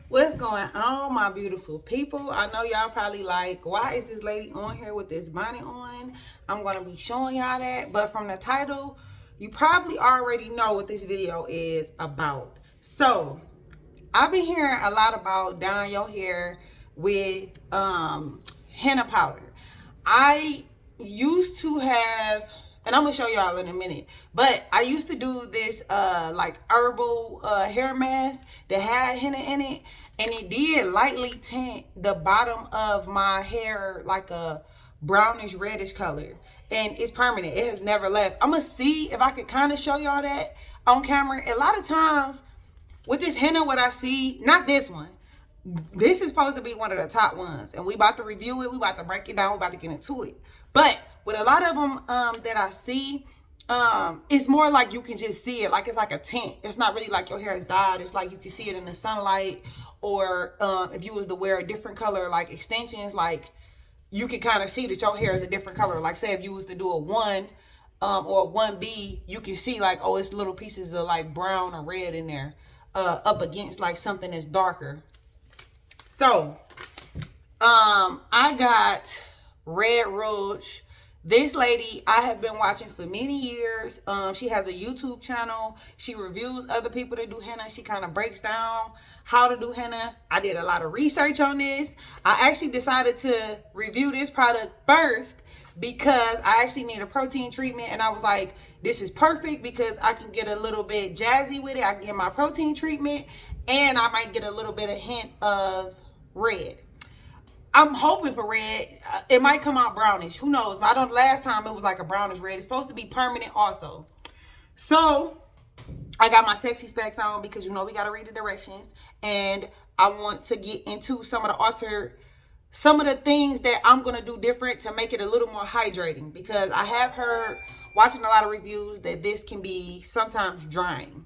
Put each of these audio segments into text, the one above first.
What's going on, my beautiful people? I know y'all probably like, why is this lady on here with this bonnet on? I'm going to be showing y'all that. But from the title, you probably already know what this video is about. So, I've been hearing a lot about dyeing your hair with henna powder. I used to have, and I'm gonna show y'all in a minute, but I used to do this like herbal hair mask that had henna in it, and it did lightly tint the bottom of my hair like a brownish reddish color, and it's permanent. It has never left. I'm gonna see if I could kind of show y'all that on camera. A lot of times with this henna, what I see, not this one, this is supposed to be one of the top ones, and we about to review it. We about to break it down. We about to get into it. But with a lot of them that I see, it's more like you can just see it, like it's like a tint. It's not really like your hair is dyed. It's like you can see it in the sunlight, or if you was to wear a different color like extensions, like you can kind of see that your hair is a different color. Like say if you was to do a 1 or a 1B, you can see like, oh, it's little pieces of like brown or red in there up against like something that's darker. So, I got Red Rouge. This lady I have been watching for many years. She has a YouTube channel. She reviews other people that do henna. She kind of breaks down how to do henna. I did a lot of research on this. I actually decided to review this product first because I actually need a protein treatment, and I was like, this is perfect because I can get a little bit jazzy with it. I can get my protein treatment, and I might get a little bit of hint of red. I'm hoping for red. It might come out brownish. Who knows? But I don't. Last time it was like a brownish red. It's supposed to be permanent also. So I got my sexy specs on because you know we got to read the directions, and I want to get into some of the things that I'm gonna do different to make it a little more hydrating, because I have heard watching a lot of reviews that this can be sometimes drying.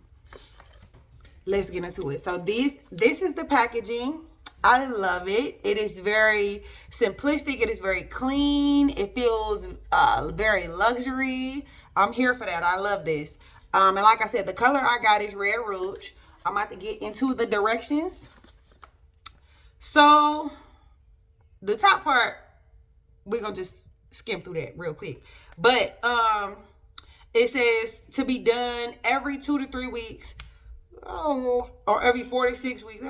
Let's get into it. So this is the packaging. I love it. It is very simplistic. It is very clean. It feels very luxury. I'm here for that. I love this. And like I said, the color I got is Red Rouge. I'm about to get into the directions. So the top part, we're gonna just skim through that real quick. But it says to be done every 2 to 3 weeks. Or every 4 to 6 weeks.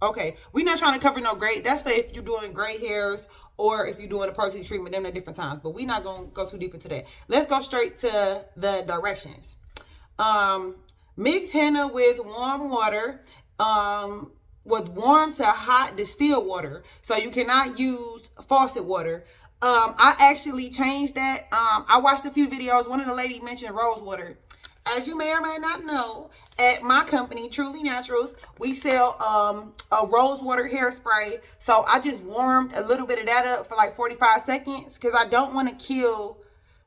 Okay, we're not trying to cover no gray. That's for if you're doing gray hairs or if you're doing a protein treatment, them at different times. But we're not gonna go too deep into that. Let's go straight to the directions. Mix henna with warm water, with warm to hot distilled water. So you cannot use faucet water. I actually changed that. I watched a few videos. One of the ladies mentioned rose water. As you may or may not know, at my company, Trulynaturalz, we sell a rose water hairspray. So I just warmed a little bit of that up for like 45 seconds because I don't want to kill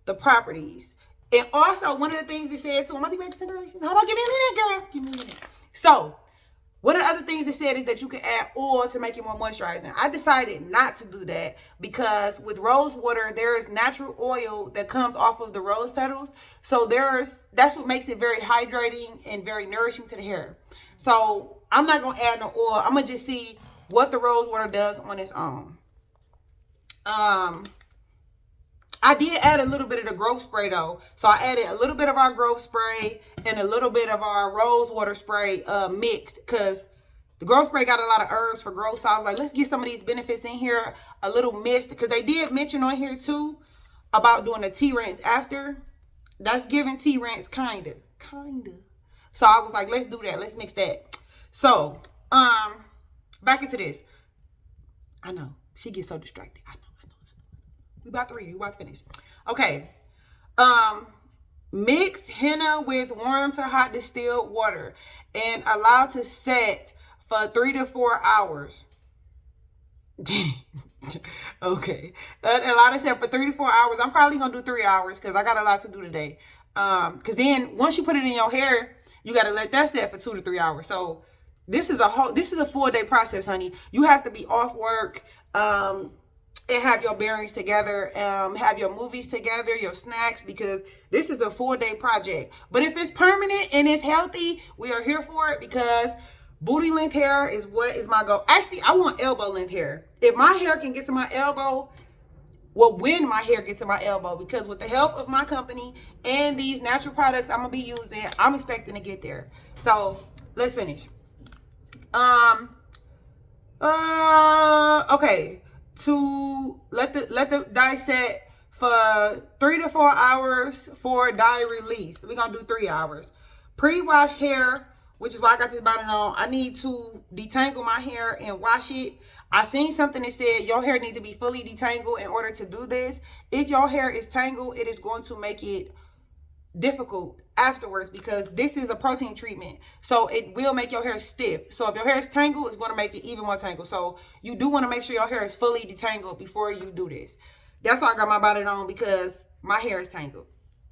the properties. And also, one of the things they said too, I'm about to make considerations. Hold on, give me a minute, girl. Give me a minute. So, one of the other things they said is that you can add oil to make it more moisturizing. I decided not to do that because with rose water, there is natural oil that comes off of the rose petals. So that's what makes it very hydrating and very nourishing to the hair. So I'm not going to add no oil. I'm going to just see what the rose water does on its own. I did add a little bit of the growth spray though. So I added a little bit of our growth spray and a little bit of our rose water spray mixed, because the growth spray got a lot of herbs for growth. So I was like, let's get some of these benefits in here, a little mist, because they did mention on here too about doing a tea rinse after. That's giving tea rinse kinda. So I was like, let's do that. Let's mix that. So back into this. I know she gets so distracted. I know. We about to read. We about to finish. Okay. Mix henna with warm to hot distilled water and allow to set for 3 to 4 hours. Okay. A lot of said for 3 to 4 hours. I'm probably gonna do 3 hours because I got a lot to do today. Because then once you put it in your hair, you gotta let that set for 2 to 3 hours. So this is a full day process, honey. You have to be off work. And have your bearings together, have your movies together, your snacks, because this is a full day project. But if it's permanent and it's healthy, we are here for it, because Booty length hair is what is my goal. Actually, I want elbow length hair. If my hair can get to my elbow, well, when my hair gets to my elbow, because with the help of my company and these natural products I'm gonna be using, I'm expecting to get there. So let's finish. Okay. To let the dye set for 3 to 4 hours for dye release. We're gonna do 3 hours. Pre-wash hair, which is why I got this bonnet on. I need to detangle my hair and wash it. I seen something that said your hair needs to be fully detangled in order to do this. If your hair is tangled, it is going to make it difficult afterwards, because this is a protein treatment, so it will make your hair stiff. So if your hair is tangled, it's going to make it even more tangled. So you do want to make sure your hair is fully detangled before you do this. That's why I got my bonnet on, because my hair is tangled.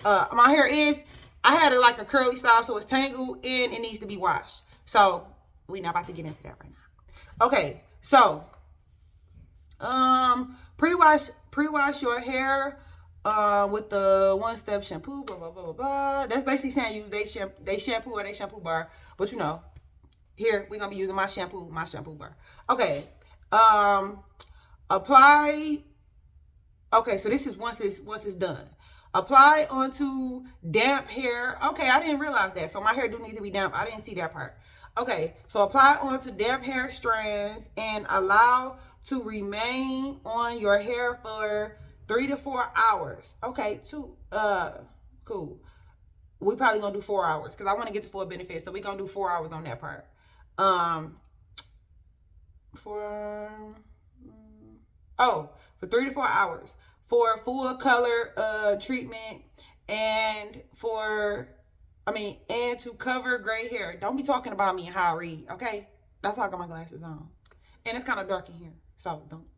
My hair is, I had it like a curly style, so it's tangled and it needs to be washed. So we're not about to get into that right now. Okay, so pre-wash your hair with the one-step shampoo, blah blah blah blah blah. That's basically saying use they shampoo or they shampoo bar. But you know, here we're gonna be using my shampoo bar. Okay. Apply. Okay, so this is once it's done. Apply onto damp hair. Okay, I didn't realize that. So my hair do need to be damp. I didn't see that part. Okay, so apply onto damp hair strands and allow to remain on your hair for 3 to 4 hours. Okay, cool. We probably gonna do 4 hours because I want to get the full benefit. So we gonna do 4 hours on that part. For 3 to 4 hours for full color treatment and to cover gray hair. Don't be talking about me and how I read, okay? That's why I got my glasses on. And it's kind of dark in here, so don't.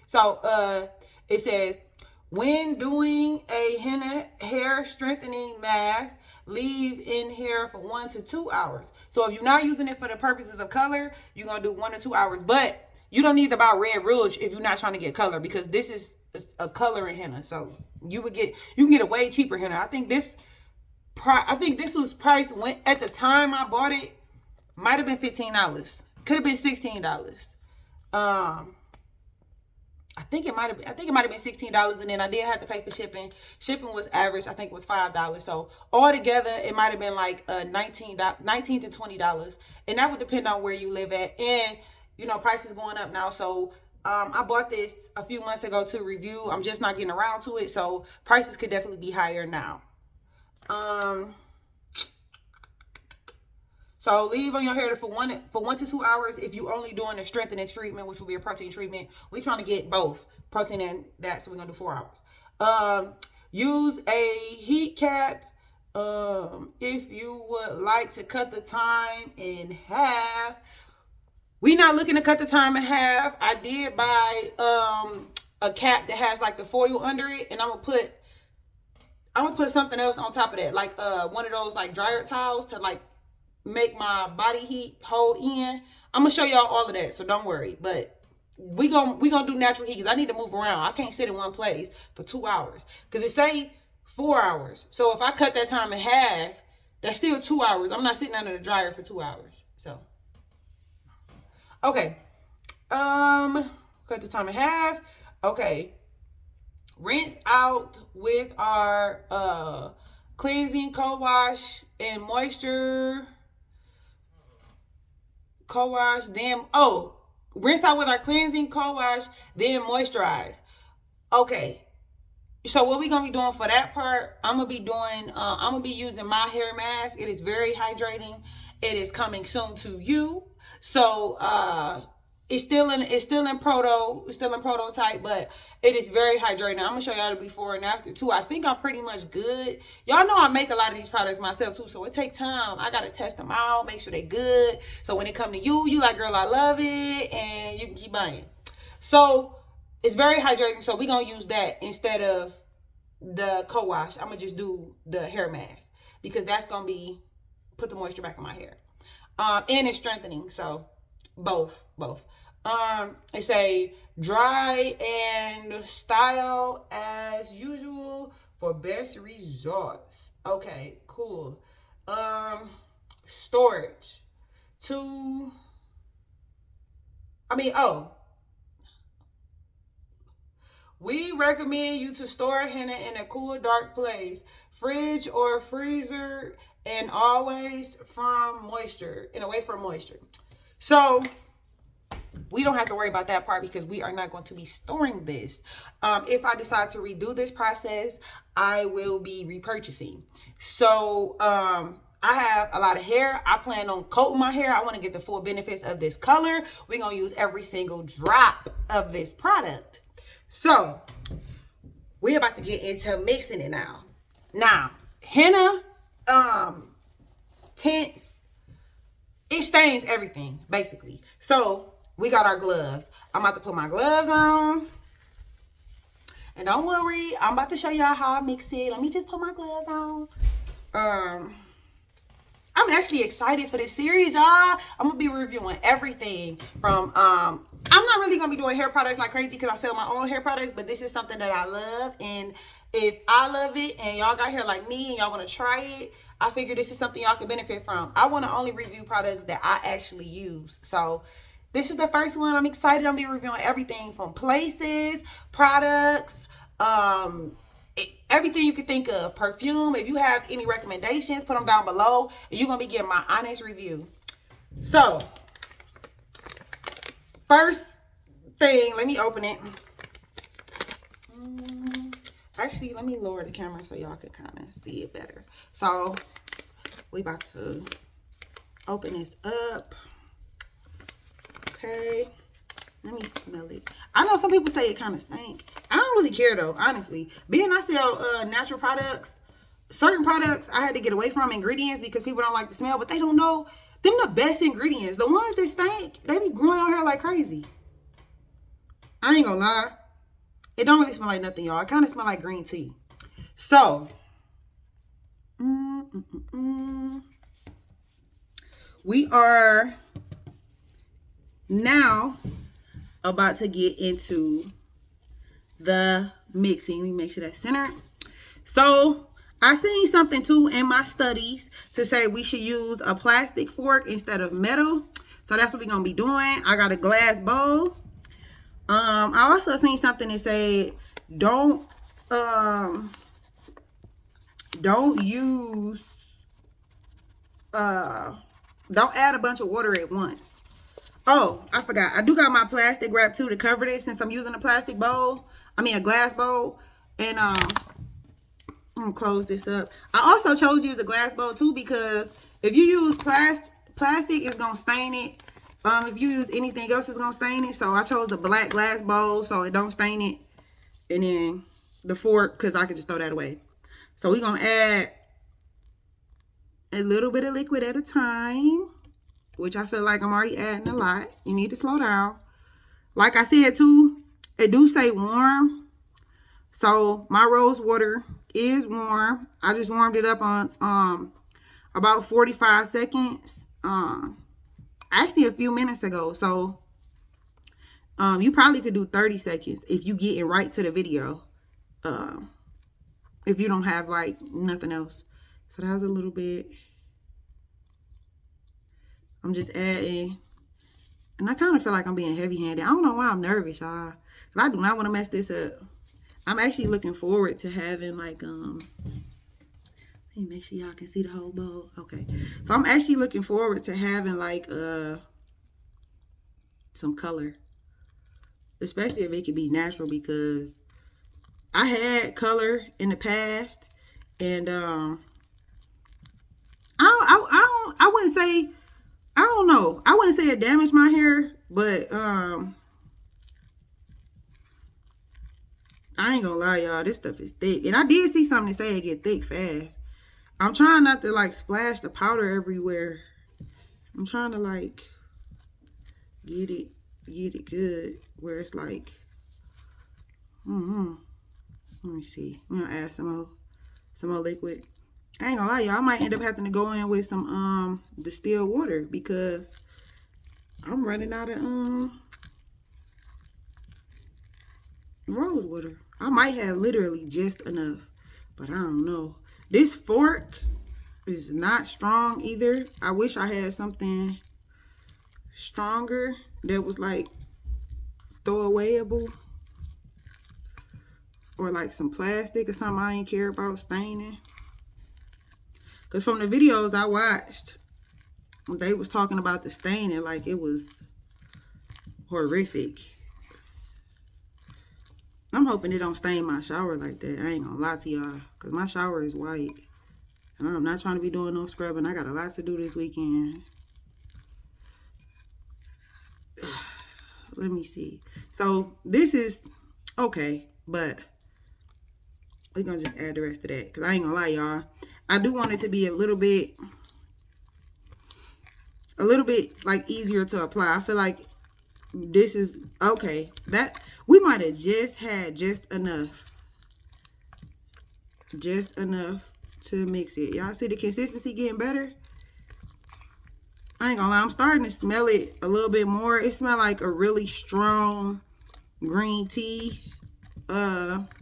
So it says, when doing a henna hair strengthening mask, leave in hair for 1 to 2 hours. So if you're not using it for the purposes of color, you're gonna do 1 to 2 hours. But you don't need to buy Red Rouge if you're not trying to get color, because this is a coloring henna. So you can get a way cheaper henna. I think this was priced at the time I bought it, might have been $15. Could have been $16. I think it might have been $16, and then I did have to pay for shipping. Shipping was average. I think it was $5. So altogether, it might have been like $19 to $20, and that would depend on where you live at. And you know, prices going up now. So I bought this a few months ago to review. I'm just not getting around to it, so prices could definitely be higher now. So leave on your hair for 1 to 2 hours if you only doing a strengthening treatment, which will be a protein treatment. We're trying to get both protein and that, so we're gonna do 4 hours. Use a heat cap if you would like to cut the time in half. We're not looking to cut the time in half. I did buy a cap that has like the foil under it, and I'm gonna put something else on top of that, like one of those like dryer towels to like make my body heat hold in. I'm gonna show y'all all of that, so don't worry. But we gonna do natural heat, because I need to move around. I can't sit in one place for 2 hours, because it say 4 hours. So if I cut that time in half, that's still 2 hours. I'm not sitting under the dryer for 2 hours. So okay, cut the time in half. Okay, rinse out with our cleansing co-wash and moisture co-wash, then rinse out with our cleansing co-wash, then moisturize. Okay, so what we gonna be doing for that part, I'm gonna be using my hair mask. It is very hydrating. It is coming soon to you. So it's still in prototype, but it is very hydrating. I'm gonna show y'all the before and after too. I think I'm pretty much good. Y'all know I make a lot of these products myself too, so it takes time. I gotta test them out, make sure they good. So when it come to you like, girl, I love it, and you can keep buying. So it's very hydrating. So we gonna use that instead of the co-wash. I'm gonna just do the hair mask, because that's gonna be put the moisture back in my hair. And it's strengthening, so both. It's a dry and style as usual for best results. Okay, cool. Storage. to, oh, we recommend you to store henna in a cool, dark place, fridge or freezer, and always from moisture, and away from moisture. So we don't have to worry about that part because we are not going to be storing this. If I decide to redo this process, I will be repurchasing. So I have a lot of hair. I plan on coating my hair. I want to get the full benefits of this color. We're going to use every single drop of this product. So we're about to get into mixing it now. Now, henna tints, it stains everything, basically. So we got our gloves. I'm about to put my gloves on. And don't worry, I'm about to show y'all how I mix it. Let me just put my gloves on. I'm actually excited for this series, y'all. I'm gonna be reviewing everything from I'm not really gonna be doing hair products like crazy because I sell my own hair products, but this is something that I love, and if I love it and y'all got hair like me and y'all want to try it, I figure this is something y'all can benefit from. I want to only review products that I actually use. So this is the first one. I'm excited. I'm gonna be reviewing everything from places, products, everything you can think of, perfume. If you have any recommendations, put them down below, and you're gonna be getting my honest review. So first thing, let me open it. Actually, let me lower the camera so y'all can kind of see it better. So we about to open this up. Okay, let me smell it. I know some people say it kind of stink. I don't really care though, honestly. Being I sell natural products, certain products I had to get away from ingredients because people don't like the smell, but they don't know them the best ingredients. The ones that stink, they be growing on hair like crazy. I ain't gonna lie. It don't really smell like nothing, y'all. It kind of smell like green tea. So, we are now about to get into the mixing. Let me make sure that's centered. So, I seen something too in my studies to say we should use a plastic fork instead of metal. So, that's what we're going to be doing. I got a glass bowl. I also seen something that said don't use don't add a bunch of water at once. Oh, I forgot. I do got my plastic wrap too to cover this since I'm using a plastic bowl. I mean a glass bowl. And I'm gonna close this up. I also chose to use a glass bowl too because if you use plastic, it's gonna stain it. If you use anything else, it's gonna stain it. So I chose a black glass bowl so it don't stain it. And then the fork, because I can just throw that away. So we're gonna add a little bit of liquid at a time, which I feel like I'm already adding a lot. You need to slow down. Like I said too, it do say warm. So my rose water is warm. I just warmed it up on about 45 seconds. Actually a few minutes ago. So you probably could do 30 seconds if you get it right to the video. If you don't have like nothing else. So that was a little bit. I'm just adding. And I kind of feel like I'm being heavy-handed. I don't know why I'm nervous, y'all. Because I do not want to mess this up. I'm actually looking forward to having like let me make sure y'all can see the whole bowl. Okay. So I'm actually looking forward to having like some color. Especially if it can be natural, because I had color in the past, and I wouldn't say, I don't know. I wouldn't say it damaged my hair, but I ain't gonna lie, y'all. This stuff is thick, and I did see something that say it get thick fast. I'm trying not to like splash the powder everywhere. I'm trying to like get it good where it's like let me see. I'm gonna add some more liquid. I ain't gonna lie, y'all. I might end up having to go in with some distilled water because I'm running out of rose water. I might have literally just enough, but I don't know. This fork is not strong either. I wish I had something stronger that was like throwawayable, or like some plastic or something I ain't care about staining. Because from the videos I watched, they was talking about the staining like it was horrific. I'm hoping it don't stain my shower like that. I ain't gonna lie to y'all, because my shower is white. And I'm not trying to be doing no scrubbing. I got a lot to do this weekend. Let me see. So this is okay, but we're gonna just add the rest of that, because I ain't gonna lie, y'all. I do want it to be a little bit like easier to apply. I feel like this is okay. That we might have just had just enough to mix it. Y'all see the consistency getting better? I ain't gonna lie, I'm starting to smell it a little bit more. It smells like a really strong green tea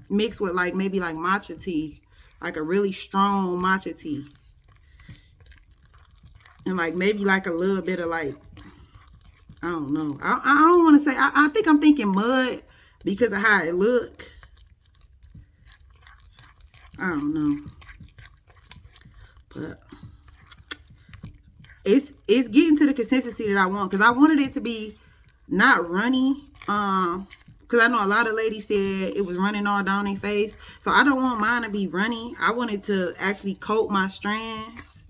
mixed with like maybe like matcha tea, like a really strong matcha tea, and like maybe like a little bit of like, I don't know, I don't want to say, I think I'm thinking mud because of how it look. I don't know, but it's getting to the consistency that I want, because I wanted it to be not runny, because I know a lot of ladies said it was running all down their face. So I don't want mine to be runny. I wanted to actually coat my strands.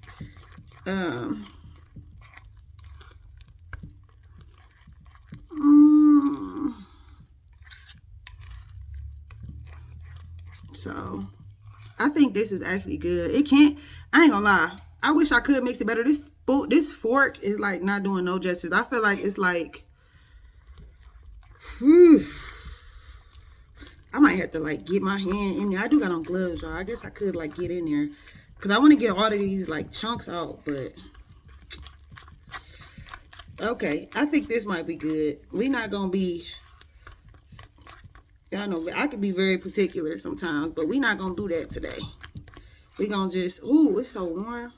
So I think this is actually good. It can't, I ain't gonna lie, I wish I could mix it better. This fork is like not doing no justice. I feel like it's like, whew, I might have to like get my hand in there. I do got on gloves, y'all. I guess I could like get in there, because I want to get all of these like chunks out. But okay, I think this might be good. We not gonna be, y'all know I could be very particular sometimes, but we not gonna do that today. We gonna just, ooh, it's so warm.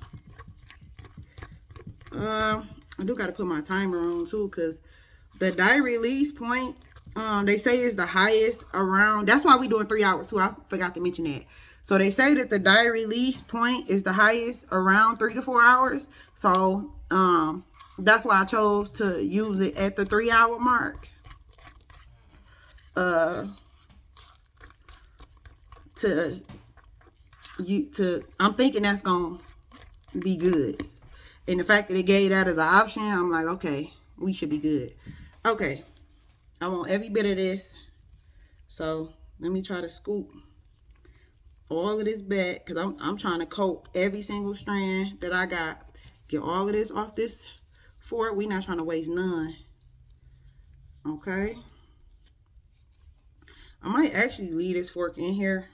I do gotta put my timer on too, because the dye release point, they say is the highest around. That's why we doing 3 hours too. I forgot to mention that. So they say that the dye release point is the highest around 3 to 4 hours. So that's why I chose to use it at the 3 hour mark. I'm thinking that's gonna be good. And the fact that it gave that as an option, I'm like, okay, we should be good. Okay, I want every bit of this. So let me try to scoop all of this back, because I'm trying to coat every single strand that I got. Get all of this off this fork. We not trying to waste none. Okay. I might actually leave this fork in here,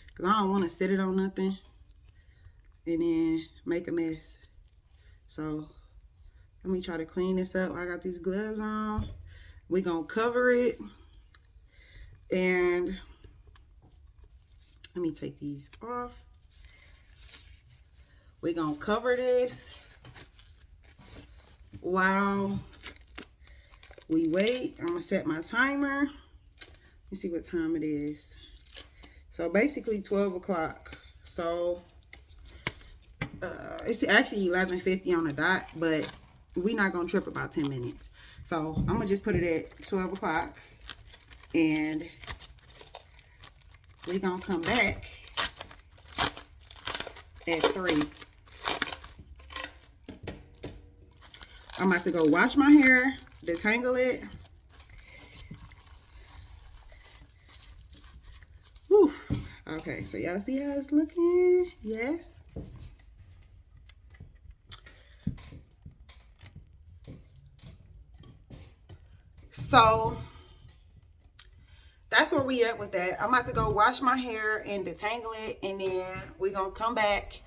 because I don't want to sit it on nothing and then make a mess. So let me try to clean this up. I got these gloves on. We're going to cover it. And let me take these off. We're going to cover this while we wait. I'm going to set my timer. Let's see what time it is. So basically 12 o'clock. So it's actually 11:50 on the dot, but we're not going to trip about 10 minutes. So I'm going to just put it at 12 o'clock. And we're going to come back at 3. I'm about to go wash my hair, detangle it. Whew. Okay, so y'all see how it's looking? Yes. So that's where we at with that. I'm about to go wash my hair and detangle it, and then we're gonna come back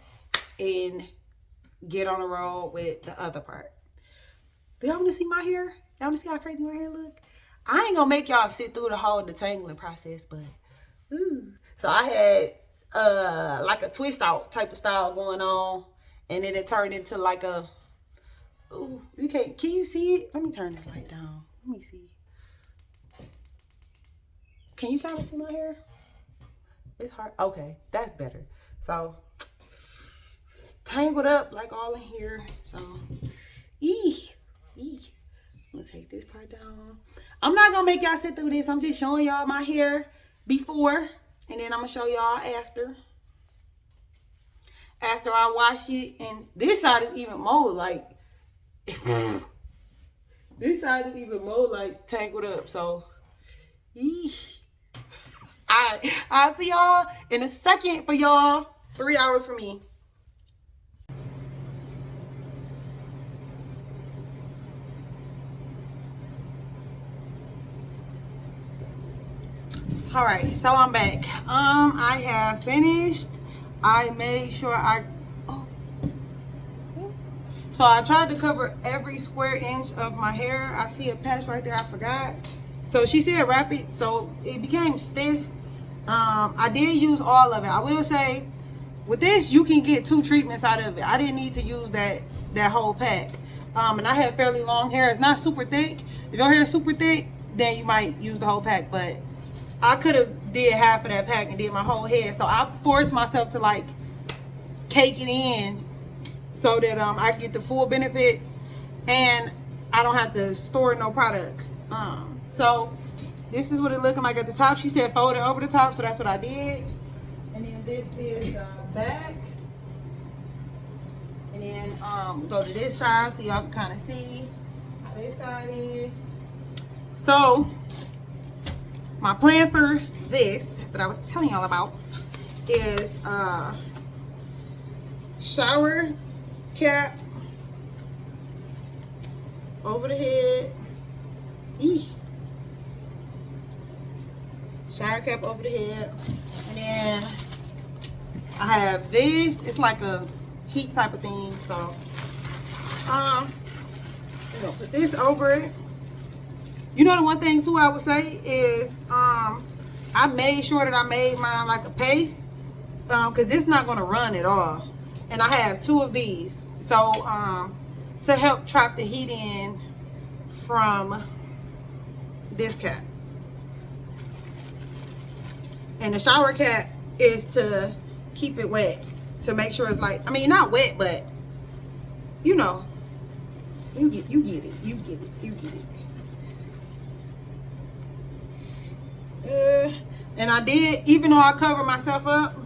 and get on the road with the other part. Do y'all want to see my hair? Y'all want to see how crazy my hair look? I ain't gonna make y'all sit through the whole detangling process, but ooh. So I had like a twist out type of style going on, and then it turned into like a Ooh, you can't. Can you see it? Let me turn this light down. Let me see. Can you kind of see my hair? It's hard. Okay, that's better. So tangled up like all in here. So, I'm gonna take this part down. I'm not gonna make y'all sit through this. I'm just showing y'all my hair before, and then I'm gonna show y'all after. After I wash it, and this side is even more like this side is even more like tangled up. So, Alright, I'll see y'all in a second for y'all. 3 hours for me. Alright, so I'm back. I have finished. I made sure so I tried to cover every square inch of my hair. I see a patch right there, I forgot. So she said wrap it so it became stiff. I did use all of it. I will say with this you can get 2 treatments out of it. I didn't need to use that whole pack. And I have fairly long hair. It's not super thick. If your hair is super thick, then you might use the whole pack, but I could have did half of that pack and did my whole head. So I forced myself to like cake it in so that I get the full benefits and I don't have to store no product. So this is what it looking like at the top. She said fold it over the top, so that's what I did. And then this is the back. And then go to this side so y'all can kind of see how this side is. So my plan for this that I was telling y'all about is shower cap over the head. Shower cap over the head. And then I have this. It's like a heat type of thing. So I'm gonna put this over it. You know, the one thing too I would say is I made sure that I made mine like a paste because this is not going to run at all. And I have 2 of these. So to help trap the heat in from this cap. And the shower cap is to keep it wet. To make sure it's like, I mean, not wet, but you know, you get it. And I did, even though I covered myself up,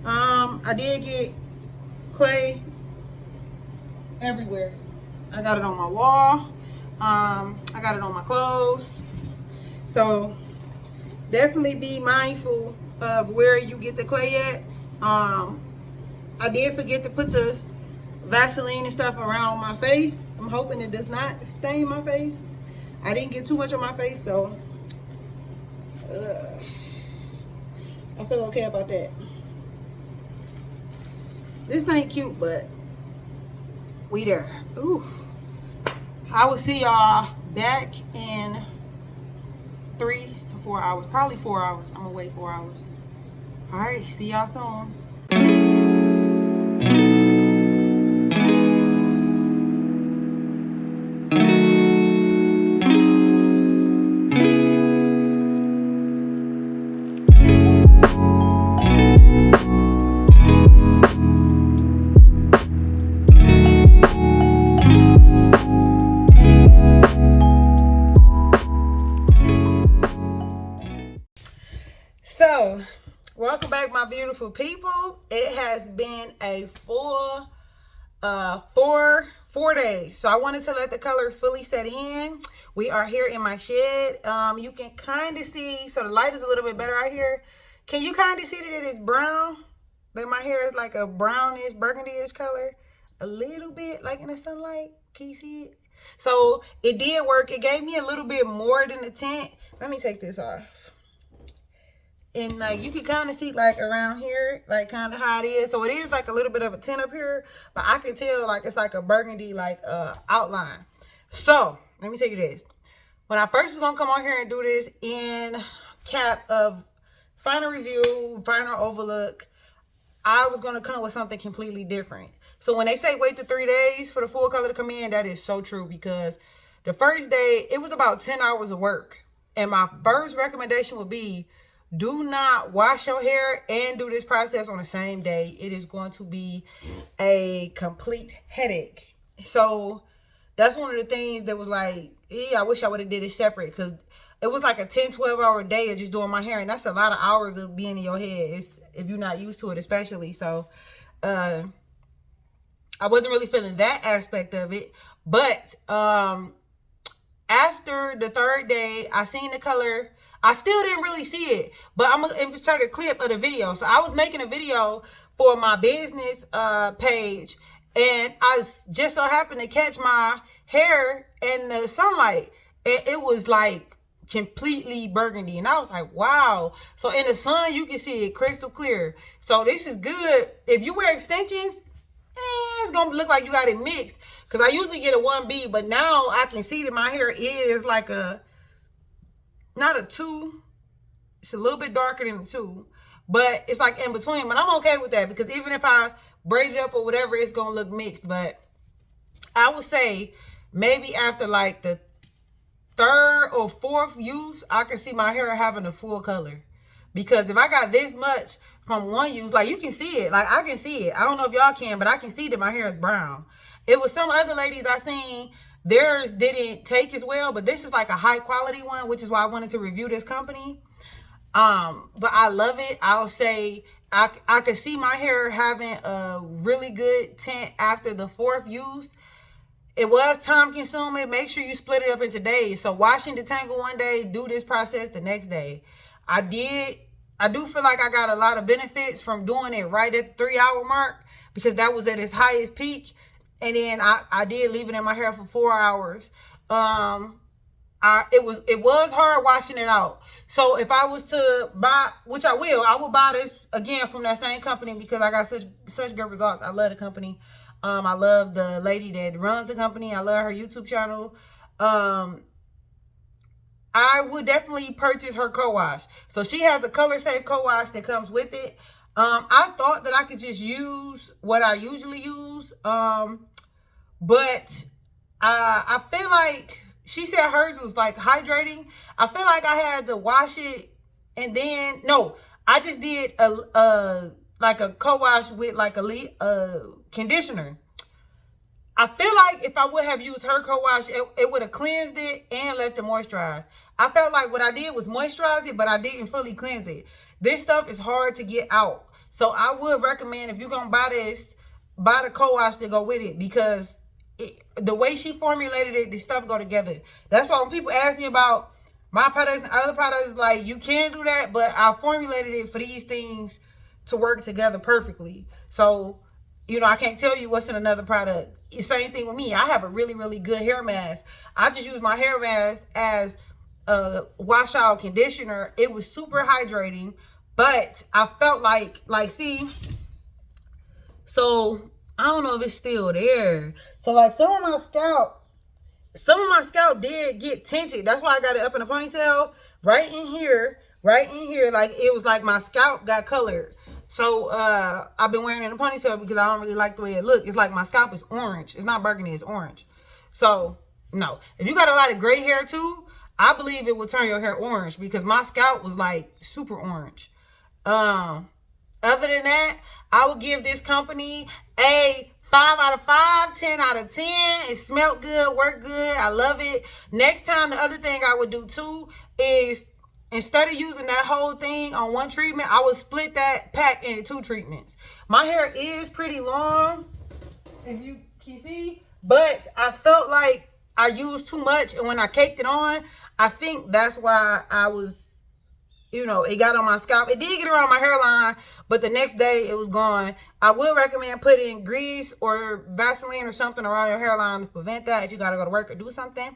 I did get clay everywhere. I got it on my wall. I got it on my clothes. So definitely be mindful of where you get the clay at. I did forget to put the Vaseline and stuff around my face. I'm hoping it does not stain my face. I didn't get too much on my face, so I feel okay about that. This ain't cute, but we there. Oof. I will see y'all back in 3 to 4 hours. Probably 4 hours. I'm gonna wait 4 hours. All right, see y'all soon. So, welcome back, my beautiful people. It has been a full 4 days. So I wanted to let the color fully set in. We are here in my shed. You can kind of see, so the light is a little bit better out here. Can you kind of see that it is brown? That my hair is like a brownish, burgundy-ish color. A little bit like in the sunlight. Can you see it? So it did work. It gave me a little bit more than the tint. Let me take this off. And like you can kind of see like around here, like kind of how it is. So it is like a little bit of a tint up here, but I can tell like it's like a burgundy like outline. So let me tell you this. When I first was gonna come on here and do this in cap of final review, final overlook, I was gonna come with something completely different. So when they say wait to 3 days for the full color to come in, that is so true, because the first day, it was about 10 hours of work. And my first recommendation would be, do not wash your hair and do this process on the same day. It is going to be a complete headache. So that's one of the things that was like, I wish I would have did it separate, because it was like a 10-12 hour day of just doing my hair, and that's a lot of hours of being in your head. It's, if you're not used to it, especially. So I wasn't really feeling that aspect of it. But after the third day, I seen the color. I still didn't really see it, but I'm gonna insert a clip of the video. So I was making a video for my business page, and I just so happened to catch my hair in the sunlight, and it was like completely burgundy, and I was like, wow. So in the sun you can see it crystal clear. So this is good. If you wear extensions, it's gonna look like you got it mixed, because I usually get a 1B, but now I can see that my hair is like a, not a 2. It's a little bit darker than a 2, but it's like in between. But I'm okay with that, because even if I braid it up or whatever, it's gonna look mixed. But I would say maybe after like the 3rd or 4th use, I can see my hair having a full color. Because if I got this much from one use, like you can see it, like I can see it. I don't know if y'all can, but I can see that my hair is brown. It was some other ladies I seen, theirs didn't take as well, but this is like a high quality one, which is why I wanted to review this company. But I love it. I'll say I could see my hair having a really good tint after the 4th use. It was time consuming. Make sure you split it up into days. So washing detangle one day, do this process the next day. I do feel like I got a lot of benefits from doing it right at the 3-hour mark, because that was at its highest peak. And then I did leave it in my hair for 4 hours. It was hard washing it out. So if I was to buy, which I will buy this again from that same company, because I got such good results. I love the company. I love the lady that runs the company. I love her YouTube channel. I would definitely purchase her co-wash. So she has a color safe co-wash that comes with it. I thought that I could just use what I usually use. But I feel like she said hers was like hydrating. I feel like I had to wash it, and then, no, I just did like a co-wash with like a conditioner. I feel like if I would have used her co-wash, it would have cleansed it and left it moisturized. I felt like what I did was moisturize it, but I didn't fully cleanse it. This stuff is hard to get out. So I would recommend, if you're going to buy this, buy the co-wash to go with it, because the way she formulated it, the stuff go together. That's why when people ask me about my products and other products, like, you can do that, but I formulated it for these things to work together perfectly. So, you know, I can't tell you what's in another product. Same thing with me. I have a really, really good hair mask. I just use my hair mask as a wash out conditioner. It was super hydrating, but I felt like see, so I don't know if it's still there. So like some of my scalp did get tinted. That's why I got it up in a ponytail right in here. Like it was like my scalp got colored. So I've been wearing it in a ponytail because I don't really like the way it looks. It's like my scalp is orange. It's not burgundy, it's orange. So no, if you got a lot of gray hair too, I believe it will turn your hair orange, because my scalp was like super orange. Other than that, I would give this company a 5 out of 5, 10 out of 10. It smelled good, worked good. I love it. Next time, the other thing I would do too is, instead of using that whole thing on one treatment, I would split that pack into 2 treatments. My hair is pretty long, if you can see, but I felt like I used too much, and when I caked it on, I think that's why I was, you know, it got on my scalp. It did get around my hairline, but the next day it was gone. I would recommend putting grease or Vaseline or something around your hairline to prevent that if you got to go to work or do something.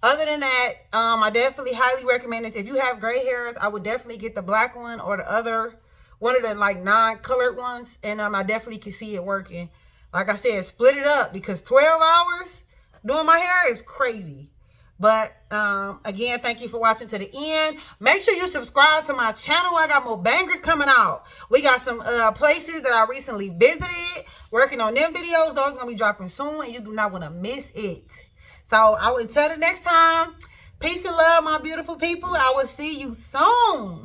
Other than that, I definitely highly recommend this. If you have gray hairs, I would definitely get the black one or the other, one of the like non-colored ones. And I definitely can see it working. Like I said, split it up, because 12 hours doing my hair is crazy. But again, thank you for watching to the end. Make sure you subscribe to my channel. I got more bangers coming out. We got some places that I recently visited, working on them videos. Those are gonna be dropping soon, and you do not want to miss it. So until the next time, peace and love, my beautiful people. I will see you soon.